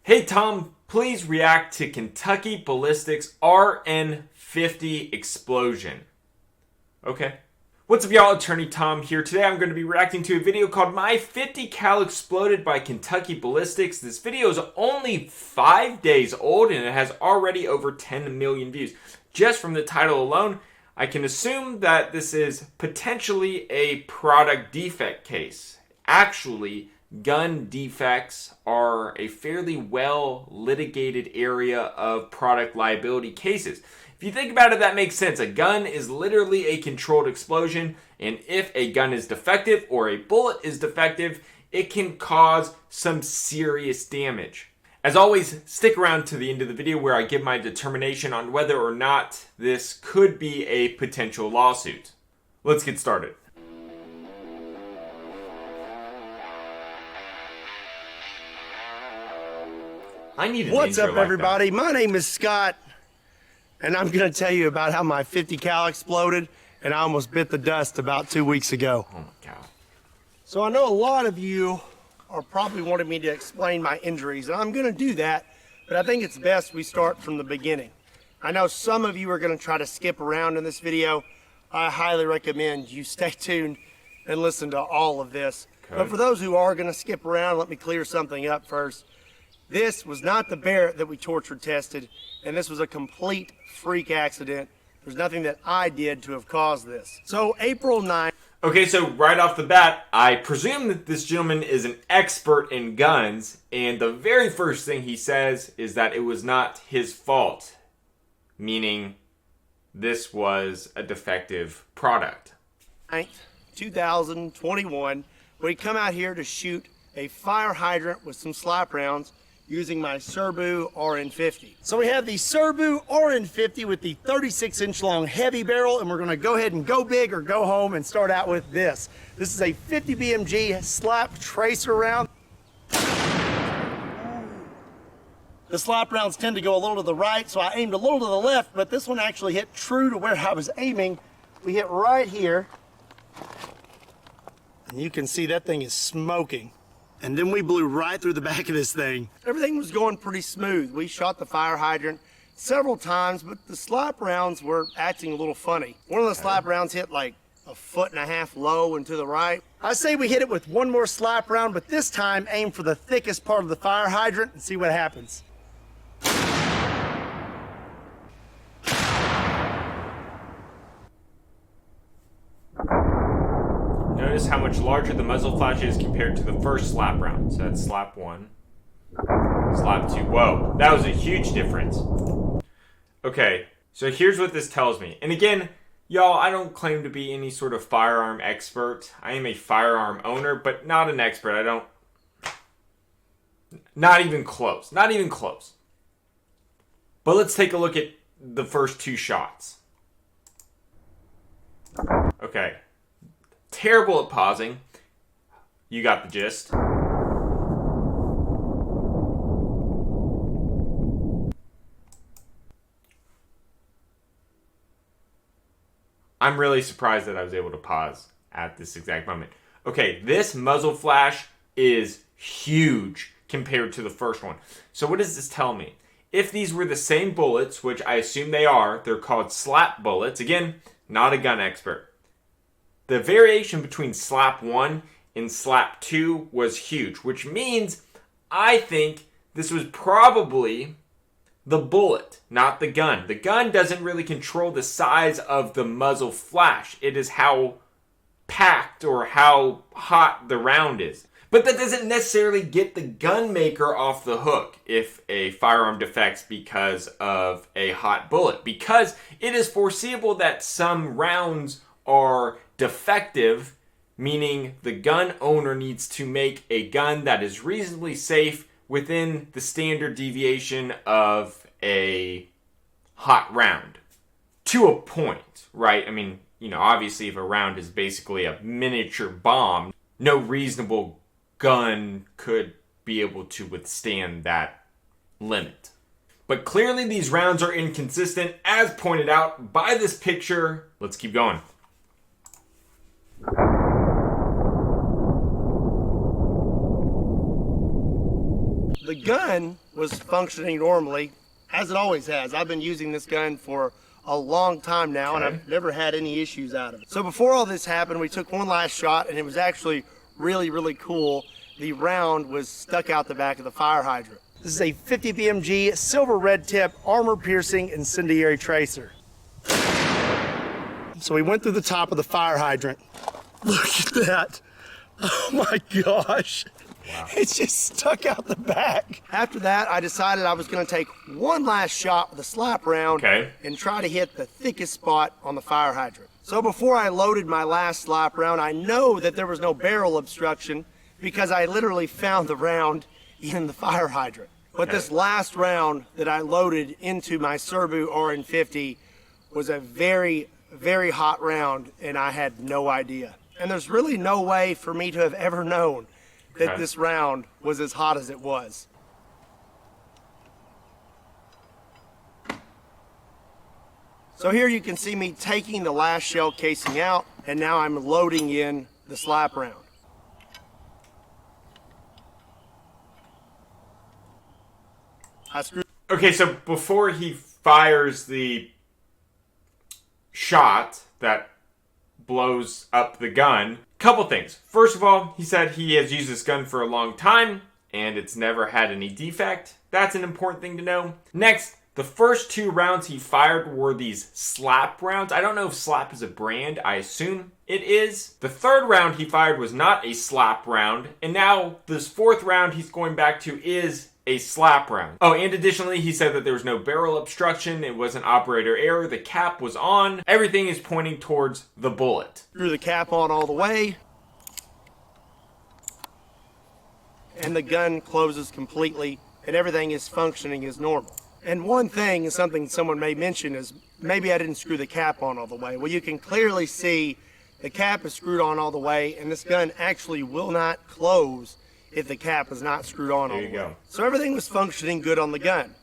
Hey Tom, please react to Kentucky Ballistics RN50 explosion. Okay. What's up y'all, Attorney Tom here. Today I'm going to be reacting to a video called My 50 Cal Exploded by Kentucky Ballistics. This video is only 5 days old and it has already over 10 million views. Just from the title alone, I can assume that this is potentially a product defect case. Actually, gun defects are a fairly well litigated area of product liability cases. If you think about it, that makes sense. A gun is literally a controlled explosion, and if a gun is defective or a bullet is defective, it can cause some serious damage. As always, stick around to the end of the video where I give my determination on whether or not this could be a potential lawsuit. Let's get started. What's up, everybody? My name is Scott, and I'm going to tell you about how my 50 cal exploded, and I almost bit the dust about 2 weeks ago. Oh my God. So I know a lot of you are probably wanting me to explain my injuries, and I'm going to do that, but I think it's best we start from the beginning. I know some of you are going to try to skip around in this video. I highly recommend you stay tuned and listen to all of this. Okay. But for those who are going to skip around, let me clear something up first. This was not the Barrett that we torture tested, and this was a complete freak accident. There's nothing that I did to have caused this. So April 9th. Okay, so right off the bat, I presume that this gentleman is an expert in guns, and the very first thing he says is that it was not his fault, meaning this was a defective product. 2021, we come out here to shoot a fire hydrant with some slap rounds using my Serbu RN50. So we have the Serbu RN50 with the 36-inch long heavy barrel, and we're gonna go ahead and go big or go home and start out with this. This is a 50 BMG slap tracer round. The slap rounds tend to go a little to the right, so I aimed a little to the left, but this one actually hit true to where I was aiming. We hit right here, and you can see that thing is smoking. And then we blew right through the back of this thing. Everything was going pretty smooth. We shot the fire hydrant several times, but the slap rounds were acting a little funny. One of the slap rounds hit like 1.5 feet low and to the right. I say we hit it with one more slap round, but this time aim for the thickest part of the fire hydrant and see what happens. Notice how much larger the muzzle flash is compared to the first slap round. So that's slap one, slap two. Whoa, that was a huge difference. Okay, so here's what this tells me. And again, y'all, I don't claim to be any sort of firearm expert. I am a firearm owner, but not an expert. Not even close. Not even close. But let's take a look at the first two shots. Okay. Terrible at pausing. You got the gist. I'm really surprised that I was able to pause at this exact moment. Okay, this muzzle flash is huge compared to the first one. So what does this tell me? If these were the same bullets, which I assume they are, they're called slap bullets. Again, not a gun expert. The variation between slap 1 and slap 2 was huge, which means I think this was probably the bullet, not the gun. The gun doesn't really control the size of the muzzle flash. It is how packed or how hot the round is. But that doesn't necessarily get the gun maker off the hook if a firearm defects because of a hot bullet, because it is foreseeable that some rounds are defective, meaning the gun owner needs to make a gun that is reasonably safe within the standard deviation of a hot round. To a point, right? I mean, obviously if a round is basically a miniature bomb, no reasonable gun could be able to withstand that limit. But clearly these rounds are inconsistent, as pointed out by this picture. Let's keep going. The the gun was functioning normally, as it always has. I've been using this gun for a long time now, and I've never had any issues out of it. So before all this happened, we took one last shot, and it was actually really, really cool. The round was stuck out the back of the fire hydrant. This is a 50 BMG silver red tip armor piercing incendiary tracer. So we went through the top of the fire hydrant. Look at that. Oh my gosh. Wow. It's just stuck out the back. After that, I decided I was going to take one last shot with a slap round and try to hit the thickest spot on the fire hydrant. So before I loaded my last slap round, I know that there was no barrel obstruction because I literally found the round in the fire hydrant. But this last round that I loaded into my Serbu RN50 was a very, very hot round, and I had no idea. And there's really no way for me to have ever known that this round was as hot as it was. So here you can see me taking the last shell casing out, and now I'm loading in the slap round. Okay, so before he fires the shot that blows up the gun, couple things. First of all, he said he has used this gun for a long time and it's never had any defect. That's an important thing to know. Next, the first 2 rounds he fired were these slap rounds. I don't know if slap is a brand. I assume it is. The 3rd round he fired was not a slap round, and now this 4th round he's going back to is a slap round. Oh, and additionally, he said that there was no barrel obstruction. It was an operator error. The cap was on. Everything is pointing towards the bullet. Screw the cap on all the way, and the gun closes completely, and everything is functioning as normal. And one thing, something someone may mention, is maybe I didn't screw the cap on all the way. Well, you can clearly see the cap is screwed on all the way, and this gun actually will not close if the cap is not screwed on all the way. So everything was functioning good on the gun.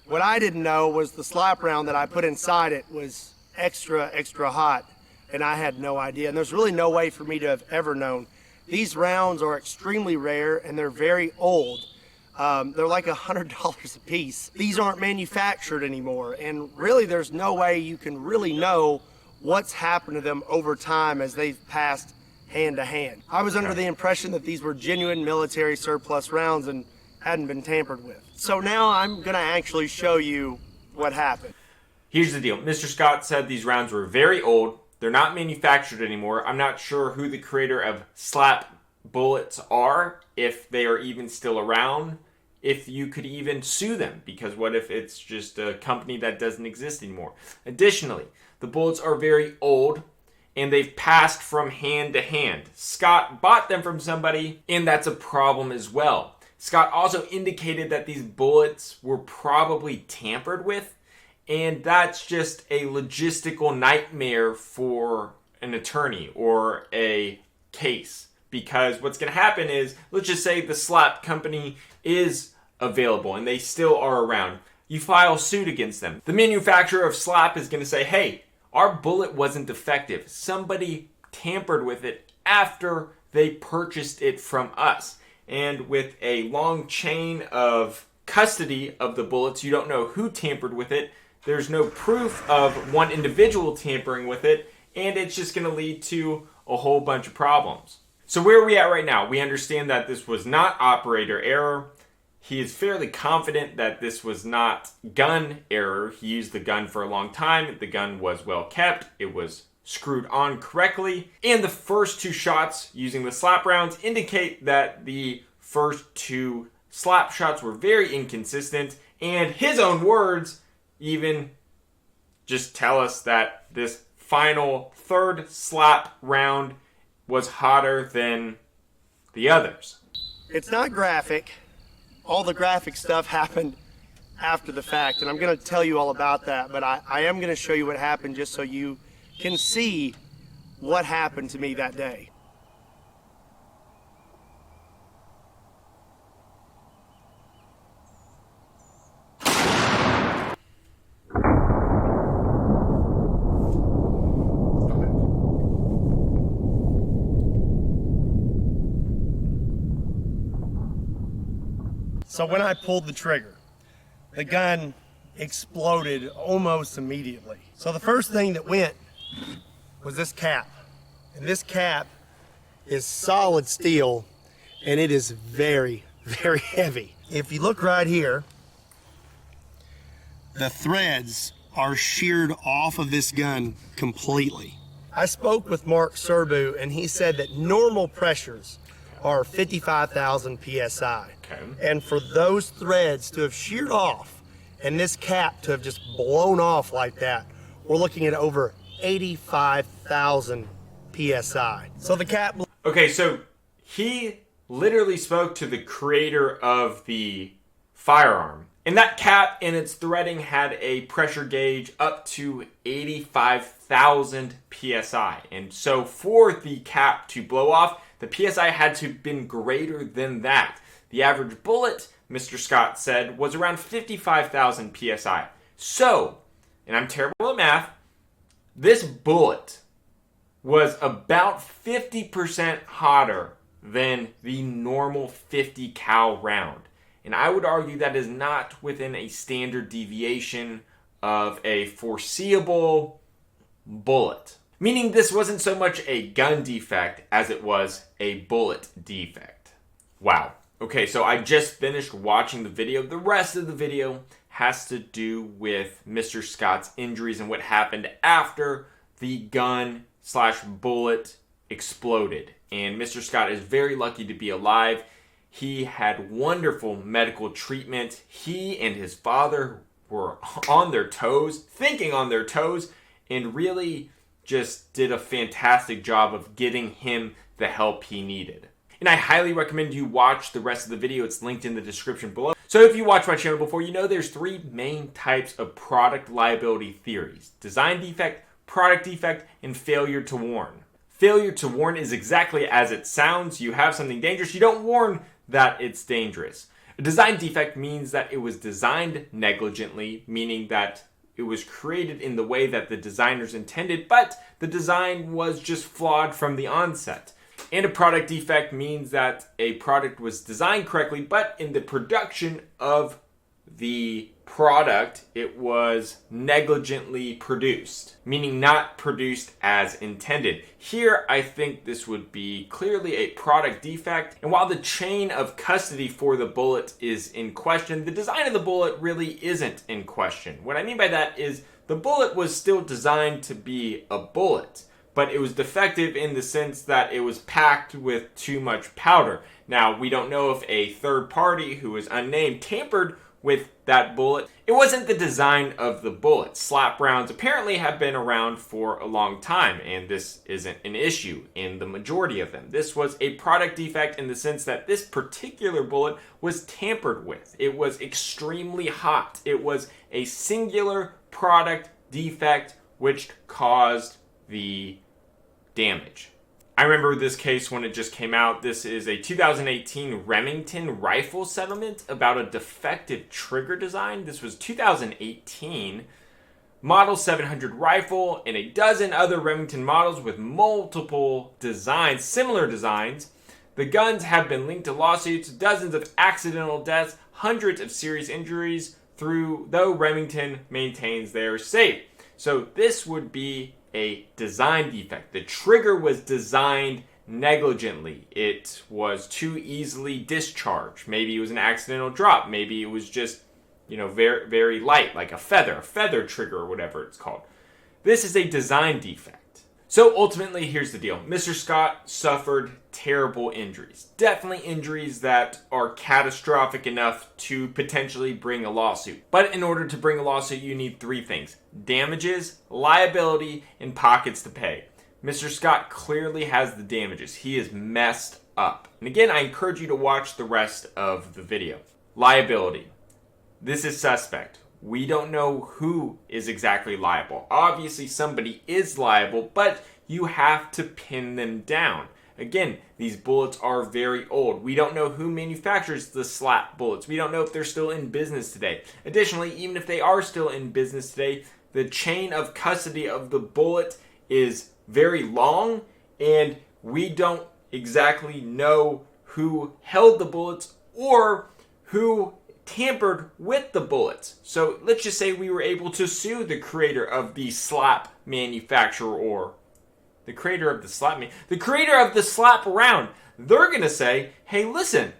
What I didn't know was the slap round that I put inside it was extra, extra hot, and I had no idea. And there's really no way for me to have ever known. These rounds are extremely rare, and they're very old. They're like $100 a piece. These aren't manufactured anymore, and really there's no way you can really know what's happened to them over time as they've passed hand to hand. I was under the impression that these were genuine military surplus rounds and hadn't been tampered with. So now I'm gonna actually show you what happened. Here's the deal. Mr. Scott said these rounds were very old. They're not manufactured anymore. I'm not sure who the creator of slap bullets are, if they are even still around, if you could even sue them, because what if it's just a company that doesn't exist anymore? Additionally, the bullets are very old, and they've passed from hand to hand. Scott bought them from somebody, and that's a problem as well. Scott also indicated that these bullets were probably tampered with, and that's just a logistical nightmare for an attorney or a case. Because what's going to happen is, let's just say the slap company is available and they still are around. You file suit against them. The manufacturer of slap is going to say, hey, our bullet wasn't defective. Somebody tampered with it after they purchased it from us. And with a long chain of custody of the bullets, you don't know who tampered with it. There's no proof of one individual tampering with it. And it's just going to lead to a whole bunch of problems. So where are we at right now? We understand that this was not operator error. He is fairly confident that this was not gun error. He used the gun for a long time. The gun was well kept. It was screwed on correctly. And the first 2 shots using the slap rounds indicate that the first 2 slap shots were very inconsistent. And his own words even just tell us that this final 3rd slap round was hotter than the others. It's not graphic. All the graphic stuff happened after the fact, and I'm going to tell you all about that, but I am going to show you what happened just so you can see what happened to me that day. So when I pulled the trigger, the gun exploded almost immediately. So the first thing that went was this cap. And this cap is solid steel, and it is very, very heavy. If you look right here, the threads are sheared off of this gun completely. I spoke with Mark Serbu, and he said that normal pressures are 55,000 PSI. Okay. And for those threads to have sheared off and this cap to have just blown off like that, we're looking at over 85,000 PSI. So the cap... Okay, so he literally spoke to the creator of the firearm. And that cap and its threading had a pressure gauge up to 85,000 PSI. And so for the cap to blow off, the PSI had to have been greater than that. The average bullet, Mr. Scott said, was around 55,000 PSI. So, and I'm terrible at math, this bullet was about 50% hotter than the normal 50 cal round. And I would argue that is not within a standard deviation of a foreseeable bullet. Meaning this wasn't so much a gun defect as it was a bullet defect. Wow. Okay, so I just finished watching the video. The rest of the video has to do with Mr. Scott's injuries and what happened after the gun/bullet exploded. And Mr. Scott is very lucky to be alive. He had wonderful medical treatment. He and his father were on their toes, thinking on their toes, and really just did a fantastic job of getting him the help he needed. And I highly recommend you watch the rest of the video. It's linked in the description below. So if you watched my channel before, you know there's three main types of product liability theories: design defect, product defect, and failure to warn. Failure to warn is exactly as it sounds. You have something dangerous, you don't warn that it's dangerous. A design defect means that it was designed negligently, meaning that it was created in the way that the designers intended, but the design was just flawed from the onset. And a product defect means that a product was designed correctly, but in the production of the product, it was negligently produced, meaning not produced as intended. Here, I think this would be clearly a product defect. And while the chain of custody for the bullet is in question, the design of the bullet really isn't in question. What I mean by that is the bullet was still designed to be a bullet, but it was defective in the sense that it was packed with too much powder. Now, we don't know if a third party who is unnamed tampered with that bullet. It wasn't the design of the bullet. Slap rounds apparently have been around for a long time, and this isn't an issue in the majority of them. This was a product defect in the sense that this particular bullet was tampered with. It was extremely hot. It was a singular product defect which caused the damage. I remember this case when it just came out. This is a 2018 Remington rifle settlement about a defective trigger design. This was 2018. Model 700 rifle and a dozen other Remington models with multiple designs, similar designs. The guns have been linked to lawsuits, dozens of accidental deaths, hundreds of serious injuries, though Remington maintains they're safe. So this would be a design defect. The trigger was designed negligently. It was too easily discharged. Maybe it was an accidental drop. Maybe it was just, very, very light, like a feather trigger or whatever it's called. This is a design defect. So ultimately, here's the deal. Mr. Scott suffered terrible injuries. Definitely injuries that are catastrophic enough to potentially bring a lawsuit. But in order to bring a lawsuit, you need three things: damages, liability, and pockets to pay. Mr. Scott clearly has the damages. He is messed up. And again, I encourage you to watch the rest of the video. Liability. This is suspect. We don't know who is exactly liable. Obviously, somebody is liable, but you have to pin them down. Again, these bullets are very old. We don't know who manufactures the slap bullets. We don't know if they're still in business today. Additionally, even if they are still in business today, the chain of custody of the bullet is very long, and we don't exactly know who held the bullets or who tampered with the bullets. So let's just say we were able to sue the creator of the slap manufacturer, or the creator of the slap round. They're going to say, hey, listen,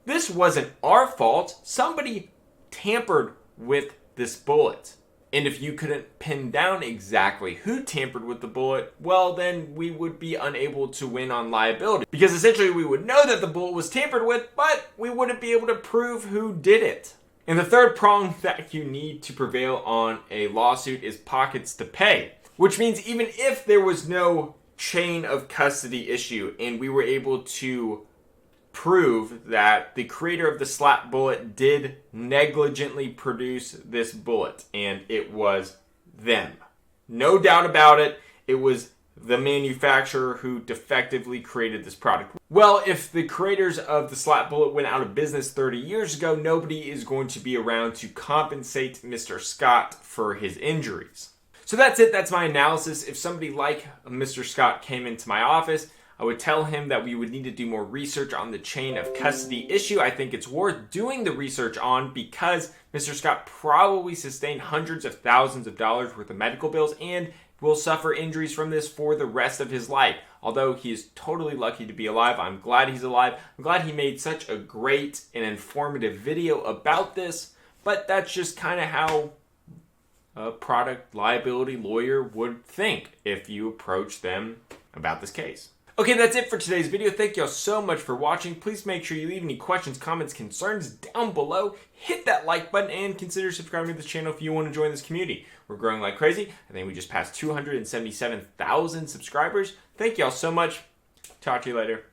this wasn't our fault. Somebody tampered with this bullet. And if you couldn't pin down exactly who tampered with the bullet, well, then we would be unable to win on liability. Because essentially we would know that the bullet was tampered with, but we wouldn't be able to prove who did it. And the third prong that you need to prevail on a lawsuit is pockets to pay. Which means even if there was no chain of custody issue and we were able to prove that the creator of the slap bullet did negligently produce this bullet and it was them. No doubt about it, it was the manufacturer who defectively created this product. Well, if the creators of the slap bullet went out of business 30 years ago, nobody is going to be around to compensate Mr. Scott for his injuries. So that's it. That's my analysis. If somebody like Mr. Scott came into my office, I would tell him that we would need to do more research on the chain of custody issue. I think it's worth doing the research on because Mr. Scott probably sustained hundreds of thousands of dollars worth of medical bills and will suffer injuries from this for the rest of his life. Although he is totally lucky to be alive, I'm glad he's alive. I'm glad he made such a great and informative video about this, but that's just kind of how a product liability lawyer would think if you approach them about this case. Okay, that's it for today's video. Thank y'all so much for watching. Please make sure you leave any questions, comments, concerns down below. Hit that like button and consider subscribing to this channel if you want to join this community. We're growing like crazy. I think we just passed 277,000 subscribers. Thank y'all so much. Talk to you later.